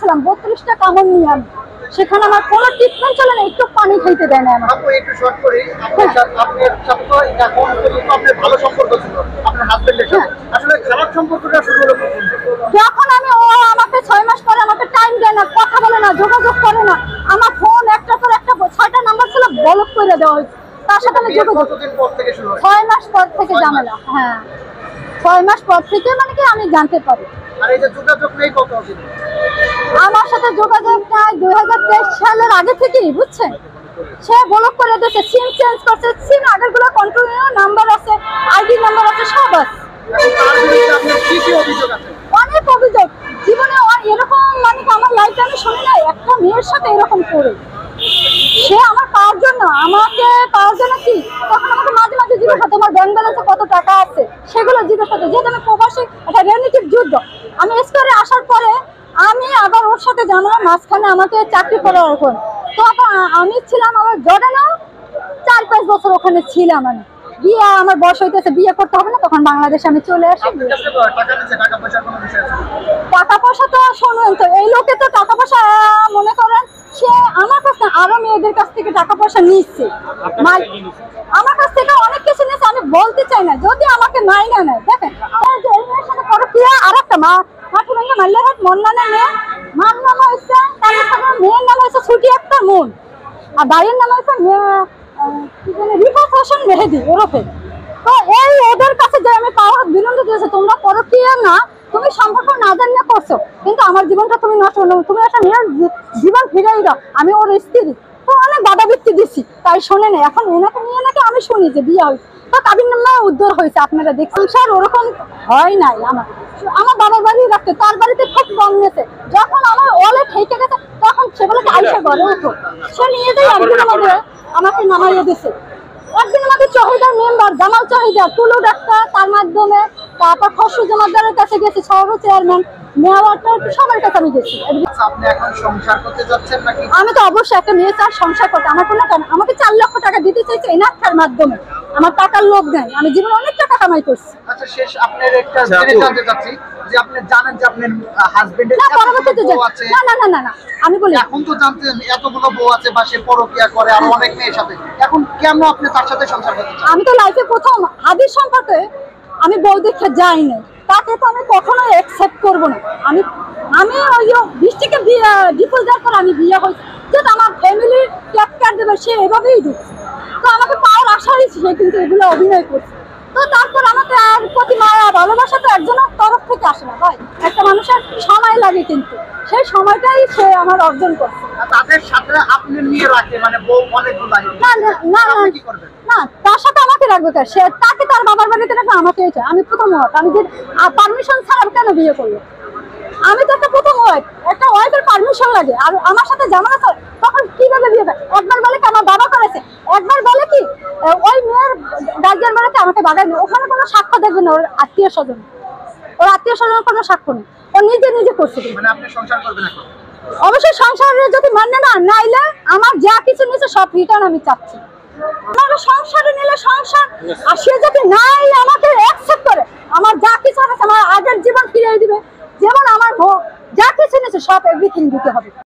গেছিলাম 32টা কামড় নিয়ে আমি, সেখানে আমার কোনো ট্রিটমেন্ট চলে না, একটু পানি খাইতে দেয় না আমার। আপু একটু শর্ট করি, আপনার সাথে তো এখন পর্যন্ত আপনার ভালো সম্পর্ক ছিল আপনার হাজবেন্ডের সাথে, আসলে খারাপ সম্পর্কটা শুরু হলো কখন? যখন ও আমাকে 6 মাস পরে আমাকে টাইম দেয় না, কথা বলে না, যোগাযোগ করে না, আমার ফোন একটার পর একটা 6টা নাম্বার ছিল ব্লক করে দেওয়া হয়েছে, তার সাথে আমি যোগাযোগ। কতদিন পর থেকে শুরু হয়? 6 মাস পর থেকে ঝামেলা। হ্যাঁ, 6 মাস পর থেকে মানে কি আমি জানতে পারি। আর এই যে যোগাযোগ নেই কতদিন? আমার সাথে যোগাযোগ নাই 2023 সালের আগে থেকেই, বুঝছেন? সে ব্লক করে দিয়েছে, সিম চেঞ্জ করছে, সিম আগেরগুলো কন্টিনিউ নাম্বার আছে, আইডি নাম্বার আছে, সব আছে। অনেক অভিযোগ জীবনে এরকম, মানে আমার লাইফে আমি শুনি নাই একটা মেয়ের সাথে এরকম করে। সে আমার পাওয়ার জন্য, আমাকে পাওয়ার জন্য কি, তখন আমাকে মাঝে মাঝে জিজ্ঞেস করতো তোমার ব্যাংক ব্যালেন্সে কত টাকা আছে, সেগুলো জিজ্ঞেস করতো। যেহেতু আমি প্রবাসী, একটা রেমিটিভ যুদ্ধ, আমি স্কোরে আসার পরে আমি আবার ওর সাথে জানালাম মাঝখানে আমাকে চাকরি করার ওরকম। তো আমি ছিলাম আমার জর্ডানেও 4-5 বছর ওখানে ছিলাম। আমি বিয়ে, আমার বয়স হইতেছে, বিয়ে করতে হবে না, তখন বাংলাদেশে আমি চলে আসি। টাকা পয়সা তো শুনুন তো, এই লোকে তো টাকা পয়সা মনে করেন সে আমার কাছে আরো মেয়েদের কাছ থেকে টাকা পয়সা নিচ্ছে, আমার কাছ থেকে অনেক কিছু নিচ্ছে, আমি বলতে চাই না, যদি আমাকে নাই না নেয়। দেখেন এই মেয়ের সাথে পরকীয়া, আর একটা মাঠে ভেঙে মাল্লারহাট মন্নানের মেয়ে, মার নাম হয়েছে, তার মেয়ের নাম হয়েছে ছুটি একটা মন, আর ভাইয়ের নাম হয়েছে রিফাত হোসেন মেহেদি ওরফে। তো এই ওদের কাছে যে আমি পাওয়ার বিনন্দ দিয়েছি, তোমরা পরকীয়া না, তুমি সম্পর্ক না জানিয়ে করছো, কিন্তু আমার জীবনটা তুমি নষ্ট করো, তুমি একটা মেয়ের জীবন ফিরাই দাও, আমি ওর স্ত্রী। তো অনেক বাধা বৃত্তি দিচ্ছি, তাই শোনে না। এখন এনাকে নিয়ে নাকি আমি শুনি যে বিয়ে হয়েছে, তো কাবির নামে উদ্ধার হয়েছে, আপনারা দেখছেন। স্যার ওরকম হয় নাই। আমার বাবার বাড়ি রাখতে, তার বাড়িতে খুব কম নিয়েছে, যখন আমার ওয়ালেট হেঁটে গেছে তখন সেগুলোকে আইসা ঘরে উঠো, সে নিয়ে যাই একদিন আমাকে নামাইয়ে দিছে। একদিন আমাদের চহিদার মেম্বার জামাল চহিদার, টুলু ডাক্তার, তার মাধ্যমে, তারপর খসরু জমাদ্দারের কাছে গেছি, সর্ব চেয়ারম্যান, মেয়র, সবার কাছে আমি গেছি। আমি তো অবশ্যই একটা মেয়ে চার সংসার করতে, আমার কোনো টাকা, আমাকে 4 লক্ষ টাকা দিতে চাইছে এনাক্ষার মাধ্যমে, আমার টাকার লোভ নেই, আমি জীবনে অনেক টাকা কামাই করছি। আচ্ছা, শেষ আপনার একটা জিনিস জানতে চাচ্ছি যে আপনি জানেন যে আপনার হাজবেন্ডের না পরবর্তীতে না না না না না আমি বলি এখন তো জানতেন এতগুলো বউ আছে বা সে পরকীয়া করে আর অনেক মেয়ের সাথে, এখন কেন আপনি তার সাথে সংসার করতে চান? আমি তো লাইফে প্রথম হাদিস সম্পর্কে আমি বউ দেখে যাই না, তাকে তো আমি কখনোই অ্যাকসেপ্ট করবো না। আমি ওই বৃষ্টিকে ডিভোর্স দেওয়ার পর আমি বিয়ে হয়েছি, যেহেতু আমার ফ্যামিলি ক্যাপচার দেবে সে এভাবেই ঢুকছে, তো আমাকে পাওয়ার আশাই সে কিন্তু এগুলো অভিনয় করছে। তো তারপর আমাকে আর প্রতি মায়া ভালোবাসা তো একজনের তরফ থেকে আসে না ভাই, একটা মানুষের সময় লাগে, কিন্তু সেই সময়টাই সে আমার অর্জন করছে। তাদের সাথে আপনি নিয়ে রাখে, মানে বউ অনেকগুলো, না না না না, তার সাথে আমাকে রাখবে কেন, সে তাকে তার বাবার বাড়িতে রাখবে, আমাকে চাই। আমি প্রথম ওয়াইফ, আমি যে পারমিশন ছাড়া কেন বিয়ে করবো? আমি তো একটা প্রথম ওয়াইফ, একটা ওয়াইফের পারমিশন লাগে। আর আমার সাথে জামানা চলে, তখন কিভাবে বিয়ে করে? একবার বলে কি আমার বাবা করেছে, একবার বলে কি ওই মেয়ের গার্জিয়ান বাড়িতে আমাকে বাগায় নেই, ওখানে কোনো সাক্ষ্য দেখবে না, ওর আত্মীয় স্বজন, কোনো সাক্ষ্য নেই, ও নিজে করছে। মানে আপনি সংসার করবেন এখন? অবশ্যই সংসারে যদি মানে না নাইলে আমার যা কিছু নিচ্ছে সব রিটার্ন আমি চাচ্ছি। আমার সংসারে নিলে সংসার, আর সে যদি নাই আমাকে অ্যাকসেপ্ট করে, আমার যা কিছু আছে, আমার আগের জীবন ফিরিয়ে দিবে, যেমন আমার যা কিছু নিচ্ছে সব এভরিথিং দিতে হবে।